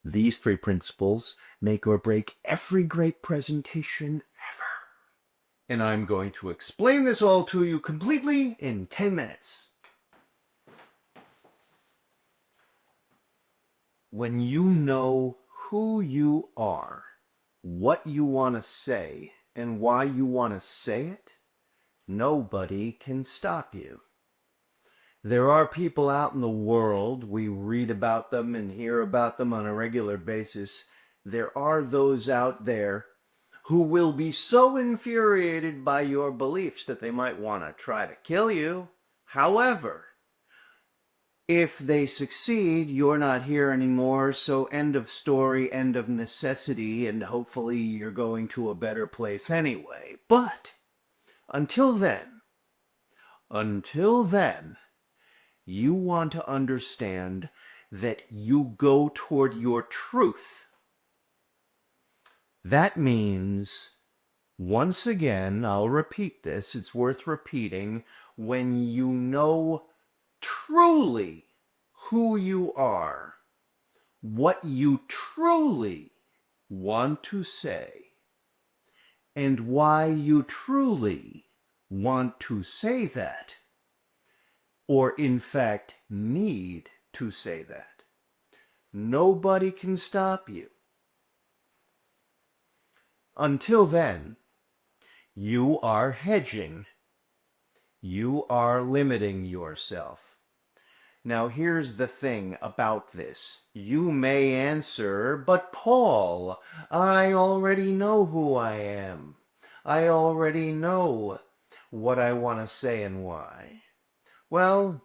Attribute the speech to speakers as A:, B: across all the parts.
A: These three principles make or break every great presentation ever. And I'm going to explain this all to you completely in 10 minutes. When you know who you are, what you want to say, and why you want to say it, nobody can stop you. There are people out in the world, we read about them and hear about them on a regular basis. There are those out there who will be so infuriated by your beliefs that they might want to try to kill you. However, if they succeed, you're not here anymore, so end of story, end of necessity, and hopefully you're going to a better place anyway. But until then, you want to understand that you go toward your truth. That means, once again, I'll repeat this, it's worth repeating, when you know truly who you are, what you truly want to say, and why you truly want to say that, or in fact need to say that, nobody can stop you. Until then, you are hedging. You are limiting yourself. Now here's the thing about this. You may answer, but Paul, I already know who I am. I already know what I want to say and why. Well,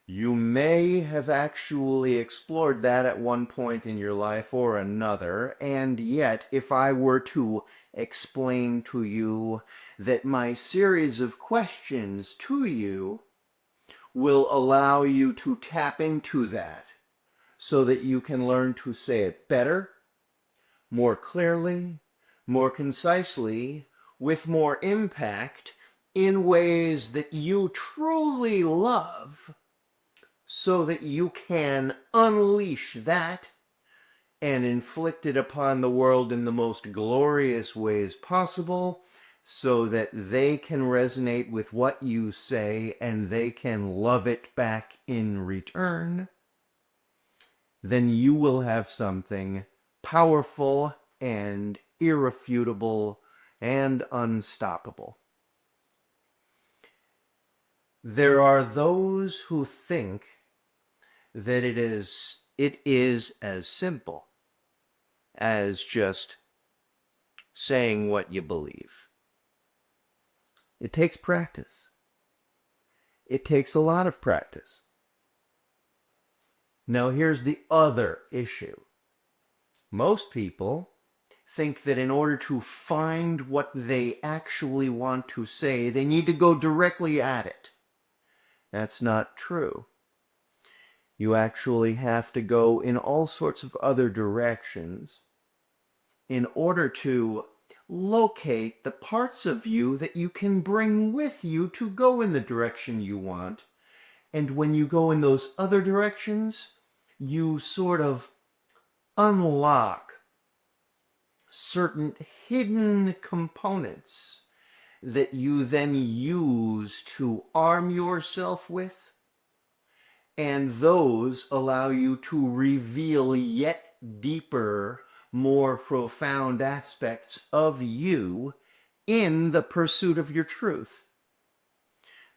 A: you may have actually explored that at one point in your life or another, and yet if I were to explain to you that my series of questions to you will allow you to tap into that so that you can learn to say it better, more clearly, more concisely, with more impact, in ways that you truly love, so that you can unleash that and inflict it upon the world in the most glorious ways possible, so that they can resonate with what you say and they can love it back in return, then you will have something powerful and irrefutable and unstoppable. There are those who think that it is as simple as just saying what you believe. It takes practice. It takes a lot of practice. Now here's the other issue. Most people think that in order to find what they actually want to say, they need to go directly at it. That's not true. You actually have to go in all sorts of other directions in order to locate the parts of you that you can bring with you to go in the direction you want. And when you go in those other directions, you sort of unlock certain hidden components that you then use to arm yourself with, and those allow you to reveal yet deeper, more profound aspects of you in the pursuit of your truth.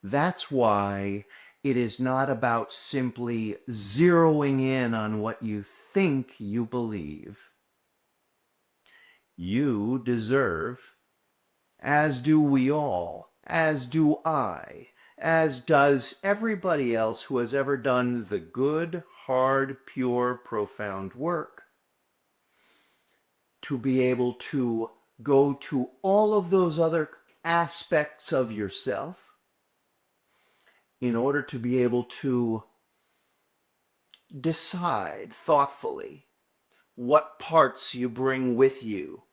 A: That's why it is not about simply zeroing in on what you think you believe. You deserve, as do we all, as do I, as does everybody else who has ever done the good, hard, pure, profound work, to be able to go to all of those other aspects of yourself in order to be able to decide thoughtfully what parts you bring with you,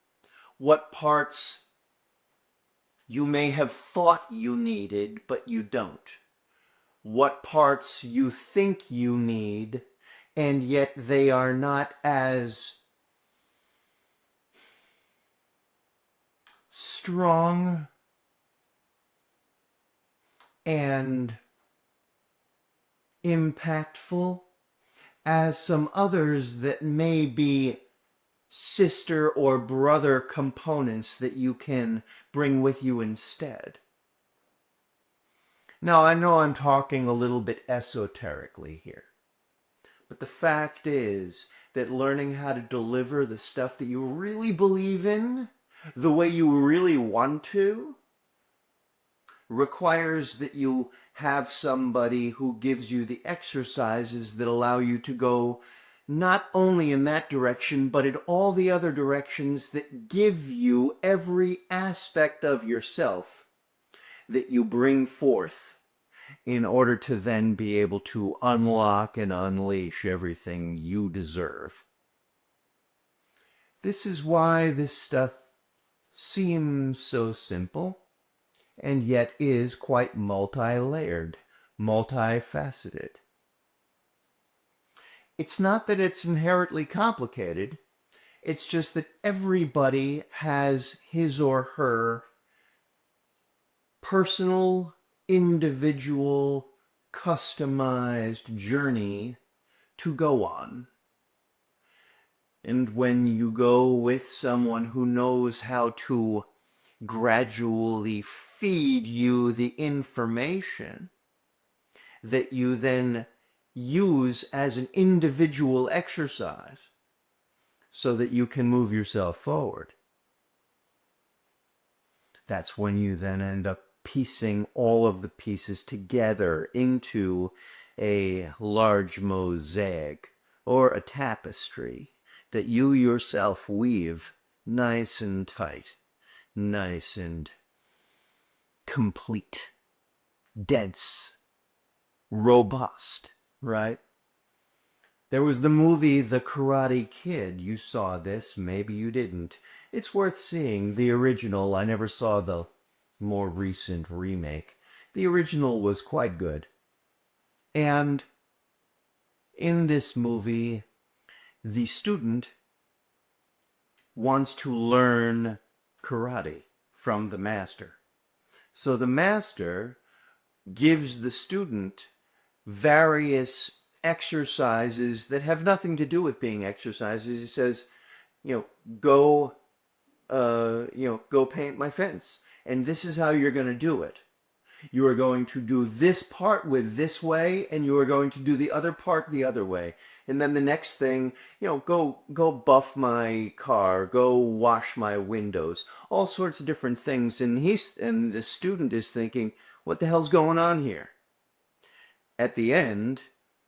A: what parts you may have thought you needed, but you don't. What parts you think you need, and yet they are not as strong and impactful as some others that may be sister or brother components that you can bring with you instead. Now, I know I'm talking a little bit esoterically here, but the fact is that learning how to deliver the stuff that you really believe in, the way you really want to, requires that you have somebody who gives you the exercises that allow you to go not only in that direction, but in all the other directions that give you every aspect of yourself that you bring forth in order to then be able to unlock and unleash everything you deserve. This is why this stuff seems so simple, and yet is quite multi-layered, multifaceted. It's not that it's inherently complicated, it's just that everybody has his or her personal, individual, customized journey to go on. And when you go with someone who knows how to gradually feed you the information that you then use as an individual exercise so that you can move yourself forward, that's when you then end up piecing all of the pieces together into a large mosaic or a tapestry that you yourself weave nice and tight, nice and complete, dense, robust, right? There was the movie The Karate Kid. You saw this, maybe you didn't. It's worth seeing. The original, I never saw the more recent remake. The original was quite good. And in this movie, the student wants to learn karate from the master. So the master gives the student various exercises that have nothing to do with being exercises. He says, go paint my fence. And this is how you're going to do it. You are going to do this part with this way, and you are going to do the other part the other way. And then the next thing, go buff my car, go wash my windows, all sorts of different things. And the student is thinking, what the hell's going on here? At the end,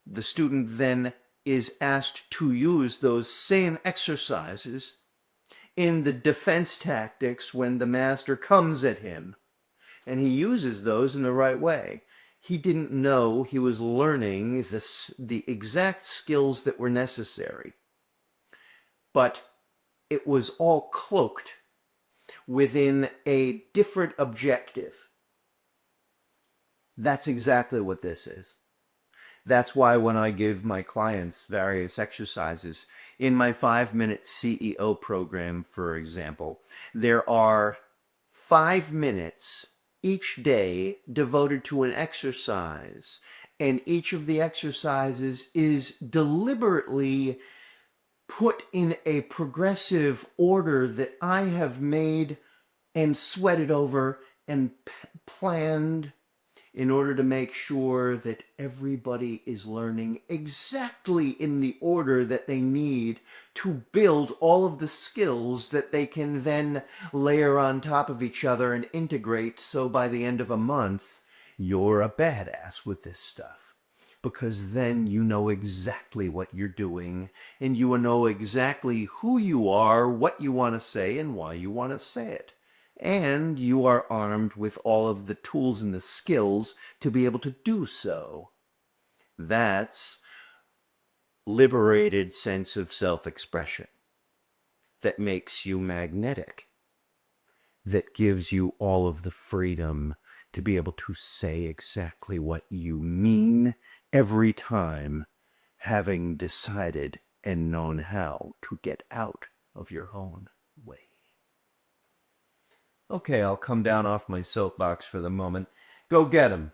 A: the student then is asked to use those same exercises in the defense tactics when the master comes at him. And he uses those in the right way. He didn't know he was learning the exact skills that were necessary. But it was all cloaked within a different objective. That's exactly what this is. That's why when I give my clients various exercises, in my 5-minute CEO program, for example, there are 5 minutes each day devoted to an exercise, and each of the exercises is deliberately put in a progressive order that I have made and sweated over and planned in order to make sure that everybody is learning exactly in the order that they need to build all of the skills that they can then layer on top of each other and integrate, so by the end of a month, you're a badass with this stuff. Because then you know exactly what you're doing, and you know exactly who you are, what you want to say, and why you want to say it. And you are armed with all of the tools and the skills to be able to do so. That's liberated sense of self-expression that makes you magnetic, that gives you all of the freedom to be able to say exactly what you mean every time, having decided and known how to get out of your own way. Okay, I'll come down off my soapbox for the moment. Go get him.